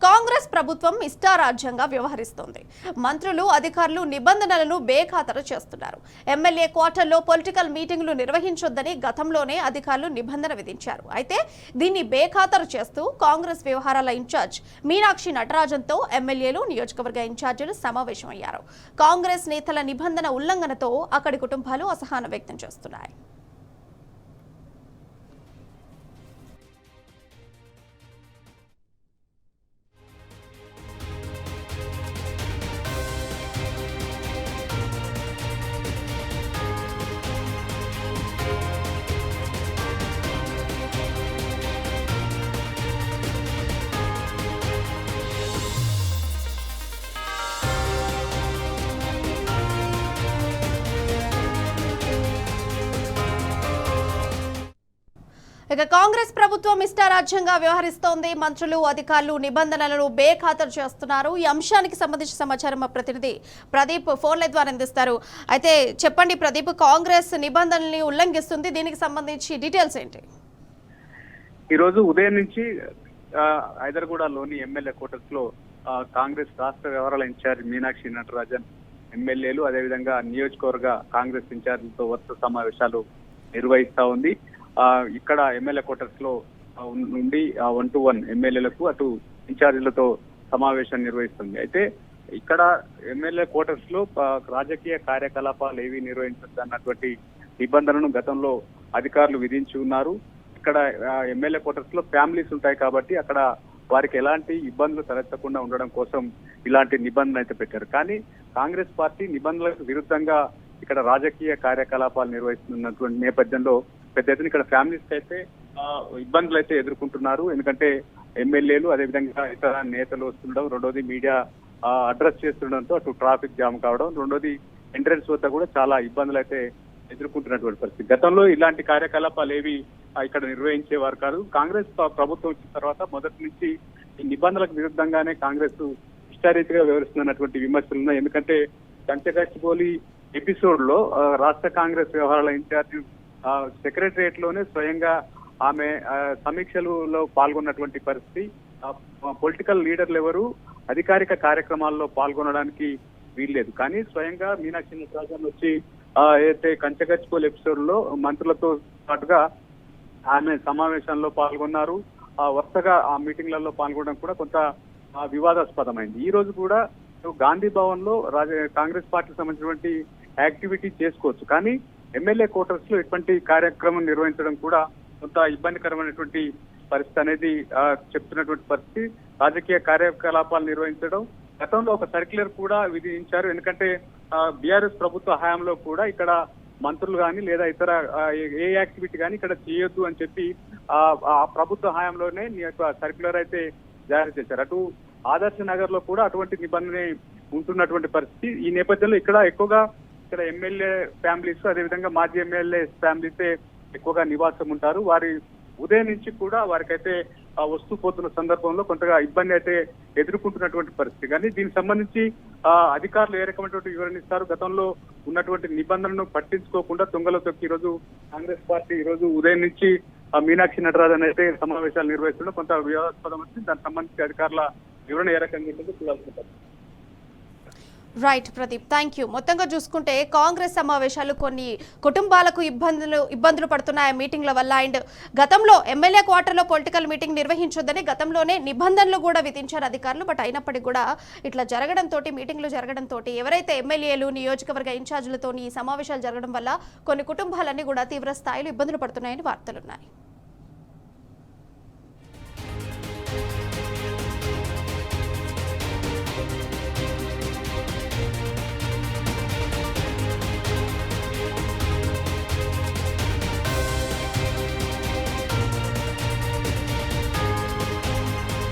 కాంగ్రెస్ ప్రభుత్వం ఇష్టారాజ్యంగా వ్యవహరిస్తోంది. మంత్రులు, అధికారులు నిబంధనలను బేఖాతరు చేస్తున్నారు. ఎమ్మెల్యే క్వార్టర్లో పొలిటికల్ మీటింగులు నిర్వహించొద్దని గతంలోనే అధికారులు నిబంధన విధించారు. అయితే దీన్ని బేఖాతరు చేస్తూ కాంగ్రెస్ వ్యవహారాల ఇన్ఛార్జ్ మీనాక్షి నటరాజన్తో ఎమ్మెల్యేలు, నియోజకవర్గ ఇన్ఛార్జీలు సమావేశమయ్యారు. కాంగ్రెస్ నేతల నిబంధన ఉల్లంఘనతో అక్కడి కుటుంబాలు అసహనం వ్యక్తం చేస్తున్నాయి. ఇక కాంగ్రెస్ ప్రభుత్వం ఇష్టారాజ్యంగా వ్యవహరిస్తోంది. మంత్రులు, అధికారులు నిబంధనలను బేఖాతరు చేస్తున్నారు. ఈ అంశానికి సంబంధించిన సమాచారం మా ప్రతినిధి ప్రదీప్ ఫోన్ల ద్వారా అందిస్తారు. అయితే చెప్పండి ప్రదీప్, కాంగ్రెస్ నిబంధనల్ని ఉల్లంఘిస్తుంది, దీనికి సంబంధించి డీటెయిల్స్ ఏంటి? ఈరోజు ఉదయం నుంచి హైదరాబాద్లోని ఎమ్మెల్యే క్వార్టర్స్ లో కాంగ్రెస్ రాష్ట్ర వ్యవహారాల ఇన్ఛార్జ్ మీనాక్షి నటరాజన్, ఎమ్మెల్యేలు, అదేవిధంగా నియోజకవర్గ కాంగ్రెస్ ఇన్ఛార్జీలతో వరుస సమావేశాలు నిర్వహిస్తా ఉంది. ఇక్కడ ఎమ్మెల్యే క్వార్టర్స్ లో నుండి 1-to-1 ఎమ్మెల్యేలకు, అటు ఇన్ఛార్జీలతో సమావేశం నిర్వహిస్తుంది. అయితే ఇక్కడ ఎమ్మెల్యే క్వార్టర్స్ లో రాజకీయ కార్యకలాపాలు ఏవి నిర్వహించద్దు అన్నటువంటి నిబంధనను గతంలో అధికారులు విధించి ఉన్నారు. ఇక్కడ ఎమ్మెల్యే క్వార్టర్స్ లో ఫ్యామిలీస్ ఉంటాయి కాబట్టి అక్కడ వారికి ఎలాంటి ఇబ్బందులు తలెత్తకుండా ఉండడం కోసం ఇలాంటి నిబంధనలు అయితే పెట్టారు. కానీ కాంగ్రెస్ పార్టీ నిబంధనలకు విరుద్ధంగా ఇక్కడ రాజకీయ కార్యకలాపాలు నిర్వహిస్తున్నటువంటి నేపథ్యంలో పెద్ద ఎత్తున ఇక్కడ ఫ్యామిలీస్ అయితే ఇబ్బందులు అయితే ఎదుర్కొంటున్నారు. ఎందుకంటే ఎమ్మెల్యేలు, అదేవిధంగా ఇతర నేతలు వస్తుండడం, రెండోది మీడియా అడ్రస్ చేస్తుండడంతో అటు ట్రాఫిక్ జామ్ కావడం, రెండోది ఎంట్రన్స్ వద్ద కూడా చాలా ఇబ్బందులు అయితే ఎదుర్కొంటున్నటువంటి పరిస్థితి. గతంలో ఇలాంటి కార్యకలాపాలు ఏవి ఇక్కడ నిర్వహించేవారు కాదు. కాంగ్రెస్ ప్రభుత్వం వచ్చిన తర్వాత మొదటి నుంచి ఈ నిబంధనలకు విరుద్ధంగానే కాంగ్రెస్ ఇష్టారీతిగా వ్యవహరిస్తున్నటువంటి విమర్శలు ఉన్నాయి. ఎందుకంటే కంచగచ్చిబౌలి ఎపిసోడ్ లో రాష్ట్ర కాంగ్రెస్ వ్యవహారాల ఇన్ఛార్జ్ సెక్రటరియట్ లోనే స్వయంగా ఆమె సమీక్షలలో పాల్గొన్నటువంటి పరిస్థితి. పొలిటికల్ లీడర్లు ఎవరు అధికారిక కార్యక్రమాల్లో పాల్గొనడానికి వీల్లేదు. కానీ స్వయంగా మీనాక్షి నటరాజన్ వచ్చి ఏదైతే కంచగచ్చిబౌలి ఎపిసోడ్ లో మంత్రులతో పాటుగా ఆమె సమావేశంలో పాల్గొన్నారు. వరుసగా ఆ మీటింగ్లలో పాల్గొనడం కూడా కొంత వివాదాస్పదమైంది. ఈ రోజు కూడా గాంధీ భవన్ లో కాంగ్రెస్ పార్టీకి సంబంధించినటువంటి యాక్టివిటీ చేసుకోవచ్చు, కానీ ఎమ్మెల్యే క్వార్టర్స్ లో ఇటువంటి కార్యక్రమం నిర్వహించడం కూడా కొంత ఇబ్బందికరమైనటువంటి పరిస్థితి అనేది చెప్తున్నటువంటి పరిస్థితి. రాజకీయ కార్యకలాపాలు నిర్వహించడం, గతంలో ఒక సర్క్యులర్ కూడా విధించారు. ఎందుకంటే బీఆర్ఎస్ ప్రభుత్వ హయాంలో కూడా ఇక్కడ మంత్రులు కానీ లేదా ఇతర ఏ యాక్టివిటీ కానీ ఇక్కడ చేయొద్దు అని చెప్పి ఆ ప్రభుత్వ హయాంలోనే సర్క్యులర్ అయితే జారీ చేశారు. అటు ఆదర్శ నగర్ లో కూడా అటువంటి నిబంధన ఉంటున్నటువంటి పరిస్థితి. ఈ నేపథ్యంలో ఇక్కడ ఎమ్మెల్యే ఫ్యామిలీస్, అదేవిధంగా మాజీ ఎమ్మెల్యే ఫ్యామిలీసే ఎక్కువగా నివాసం ఉంటారు. వారి ఉదయం నుంచి కూడా వారికైతే వస్తూ పోతున్న సందర్భంలో కొంతగా ఇబ్బంది అయితే ఎదుర్కొంటున్నటువంటి పరిస్థితి. కానీ దీనికి సంబంధించి అధికారులు ఏ రకమైనటువంటి వివరణ ఇస్తారు? గతంలో ఉన్నటువంటి నిబంధనలను పట్టించుకోకుండా తుంగలో తొక్కి ఈరోజు కాంగ్రెస్ పార్టీ ఈరోజు ఉదయం నుంచి మీనాక్షి నటరాజన్ అయితే సమావేశాలు నిర్వహిస్తుండడం కొంత వివాదాస్పదం వచ్చింది. దానికి సంబంధించి అధికారుల వివరణ ఏ రకంగా ఉంటుందో చూడాల్సి. Right Pradeep, thank you. మొత్తంగా చూసుకుంటే కాంగ్రెస్ సమావేశాలు కొన్ని కుటుంబాలకు ఇబ్బందులు పడుతున్నాయి మీటింగ్ల వల్ల. అండ్ గతంలో ఎమ్మెల్యే క్వార్టర్లో పొలిటికల్ మీటింగ్ నిర్వహించొద్దని గతంలోనే నిబంధనలు కూడా విధించారు అధికారులు. బట్ అయినప్పటికీ కూడా ఇట్లా జరగడంతో, మీటింగ్లు జరగడంతో ఎవరైతే ఎమ్మెల్యేలు, నియోజకవర్గ ఇన్ఛార్జీలతో ఈ సమావేశాలు జరగడం వల్ల కొన్ని కుటుంబాలన్నీ కూడా తీవ్ర స్థాయిలో ఇబ్బందులు పడుతున్నాయని వార్తలున్నాయి.